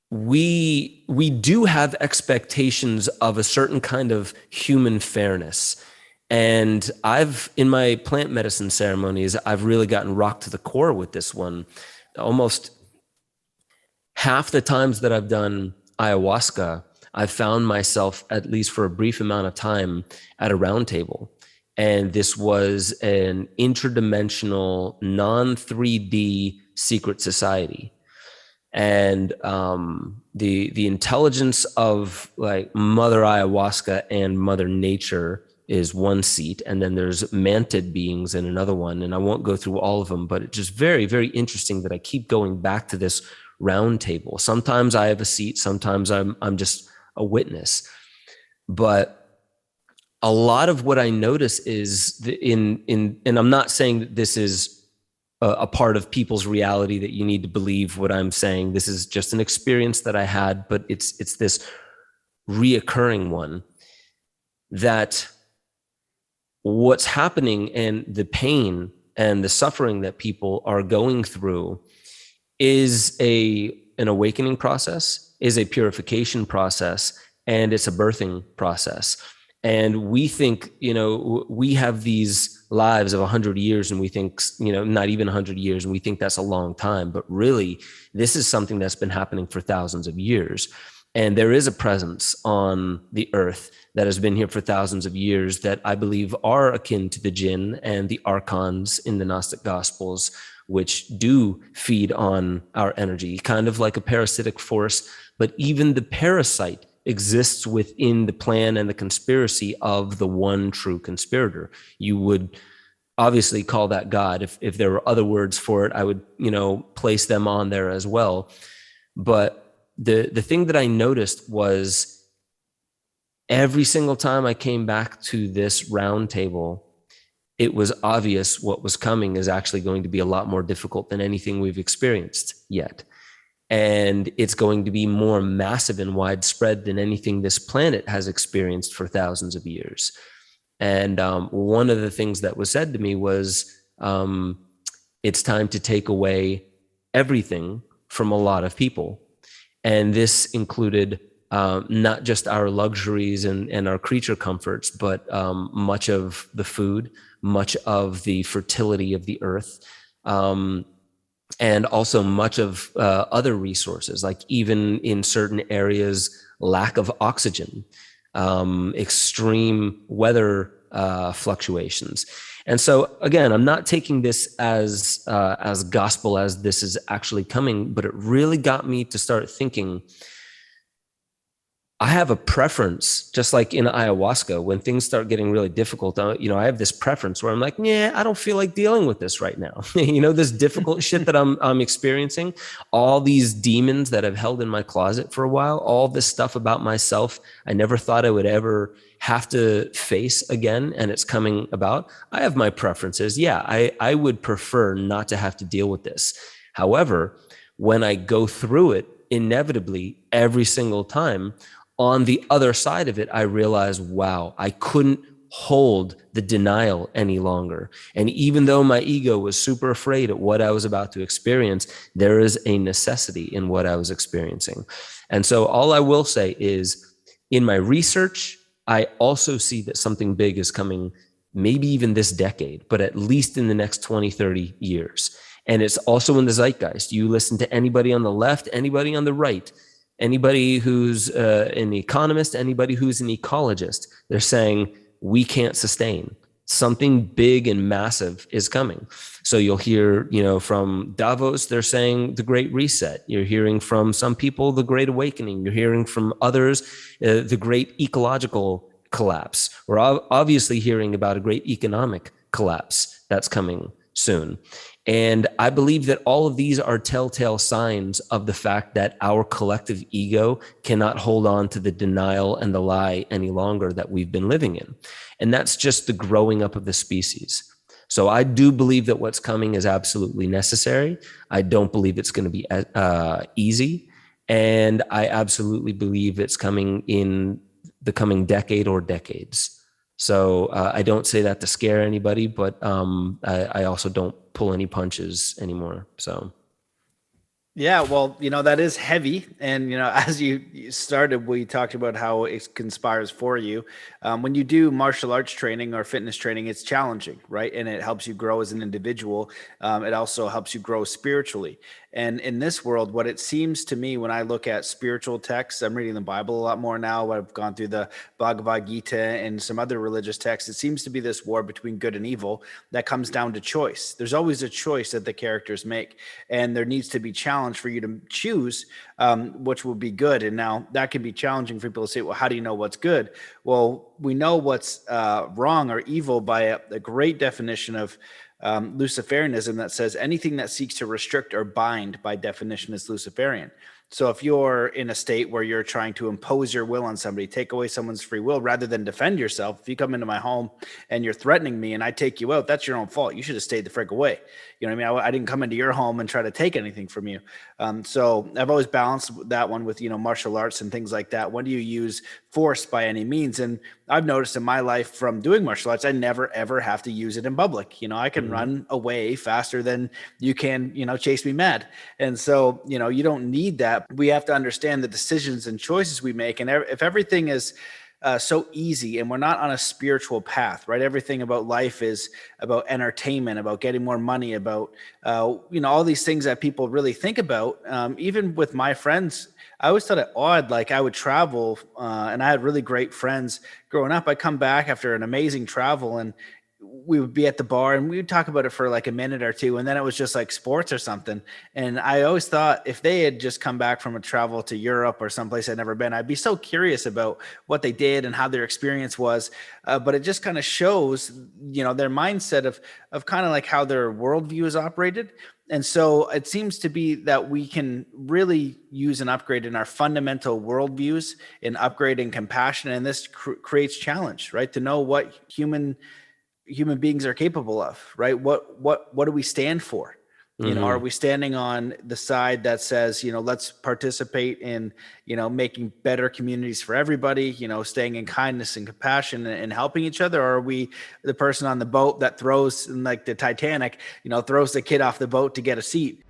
we do have expectations of a certain kind of human fairness. And I've, in my plant medicine ceremonies, I've really gotten rocked to the core with this one. Almost half the times that I've done ayahuasca, I've found myself, at least for a brief amount of time, at a round table. And this was an interdimensional, non 3D secret society. And the intelligence of like Mother Ayahuasca and Mother Nature is one seat, and then there's mantid beings in another one. And I won't go through all of them, but it's just very, very interesting that I keep going back to this round table. Sometimes I have a seat, sometimes I'm just a witness. But a lot of what I notice is and I'm not saying that this is a part of people's reality that you need to believe what I'm saying. This is just an experience that I had, but it's this reoccurring one, that what's happening and the pain and the suffering that people are going through is an awakening process, is a purification process, and it's a birthing process. And we think, we have these lives of 100 years, and we think, not even 100 years, and we think that's a long time. But really, this is something that's been happening for thousands of years. And there is a presence on the earth that has been here for thousands of years that I believe are akin to the jinn and the archons in the Gnostic Gospels, which do feed on our energy, kind of like a parasitic force. But even the parasite exists within the plan and the conspiracy of the one true conspirator. You would obviously call that God. If there were other words for it, I would, place them on there as well. But the thing that I noticed was every single time I came back to this round table, it was obvious what was coming is actually going to be a lot more difficult than anything we've experienced yet. And it's going to be more massive and widespread than anything this planet has experienced for thousands of years. And one of the things that was said to me was, it's time to take away everything from a lot of people. And this included not just our luxuries and our creature comforts, but much of the food, much of the fertility of the earth, and also much of other resources, like even in certain areas, lack of oxygen, extreme weather fluctuations. And so again, I'm not taking this as gospel as this is actually coming, but it really got me to start thinking, I have a preference, just like in ayahuasca, when things start getting really difficult, I have this preference where I'm like, yeah, I don't feel like dealing with this right now. This difficult shit that I'm experiencing, all these demons that I've held in my closet for a while, all this stuff about myself I never thought I would ever have to face again, and it's coming about. I have my preferences. Yeah, I would prefer not to have to deal with this. However, when I go through it, inevitably, every single time, on the other side of it, I realized, wow, I couldn't hold the denial any longer. And even though my ego was super afraid at what I was about to experience, there is a necessity in what I was experiencing. And so all I will say is, in my research, I also see that something big is coming, maybe even this decade, but at least in the next 20, 30 years. And it's also in the zeitgeist. You listen to anybody on the left, anybody on the right, anybody who's an economist, anybody who's an ecologist, they're saying we can't sustain. Something big and massive is coming. So you'll hear, from Davos, they're saying the Great Reset. You're hearing from some people, the Great Awakening. You're hearing from others, the Great Ecological Collapse. We're obviously hearing about a great economic collapse that's coming soon. And I believe that all of these are telltale signs of the fact that our collective ego cannot hold on to the denial and the lie any longer that we've been living in. And that's just the growing up of the species. So I do believe that what's coming is absolutely necessary. I don't believe it's going to be easy. And I absolutely believe it's coming in the coming decade or decades. So I don't say that to scare anybody, but I also don't pull any punches anymore. So Yeah, well, that is heavy. And, as you started, we talked about how it conspires for you. When you do martial arts training or fitness training, it's challenging, right? And it helps you grow as an individual. It also helps you grow spiritually. And in this world, what it seems to me when I look at spiritual texts, I'm reading the Bible a lot more now. I've gone through the Bhagavad Gita and some other religious texts. It seems to be this war between good and evil that comes down to choice. There's always a choice that the characters make, and there needs to be challenge for you to choose which will be good. And now that can be challenging for people to say, well, how do you know what's good? Well, we know what's wrong or evil by a great definition of Luciferianism that says anything that seeks to restrict or bind by definition is Luciferian. So if you're in a state where you're trying to impose your will on somebody, take away someone's free will rather than defend yourself, if you come into my home and you're threatening me and I take you out, that's your own fault. You should have stayed the frick away. You know what I mean? I didn't come into your home and try to take anything from you. So I've always balanced that one with, martial arts and things like that. When do you use force by any means? And I've noticed in my life from doing martial arts, I never, ever have to use it in public. I can run away faster than you can, chase me mad. And so, you don't need that. We have to understand the decisions and choices we make. And if everything is so easy and we're not on a spiritual path, right? Everything about life is about entertainment, about getting more money, about, all these things that people really think about. Even with my friends, I always thought it odd. Like I would travel and I had really great friends growing up. I'd come back after an amazing travel and we would be at the bar and we would talk about it for like a minute or two. And then it was just like sports or something. And I always thought if they had just come back from a travel to Europe or someplace I'd never been, I'd be so curious about what they did and how their experience was. But it just kind of shows, their mindset of kind of like how their worldview is operated. And so it seems to be that we can really use an upgrade in our fundamental worldviews, in upgrading compassion. And this creates challenge, right? To know what human beings are capable of, right? What do we stand for? Are we standing on the side that says, let's participate in, making better communities for everybody, staying in kindness and compassion and helping each other? Or are we the person on the boat that throws, like the Titanic, throws the kid off the boat to get a seat?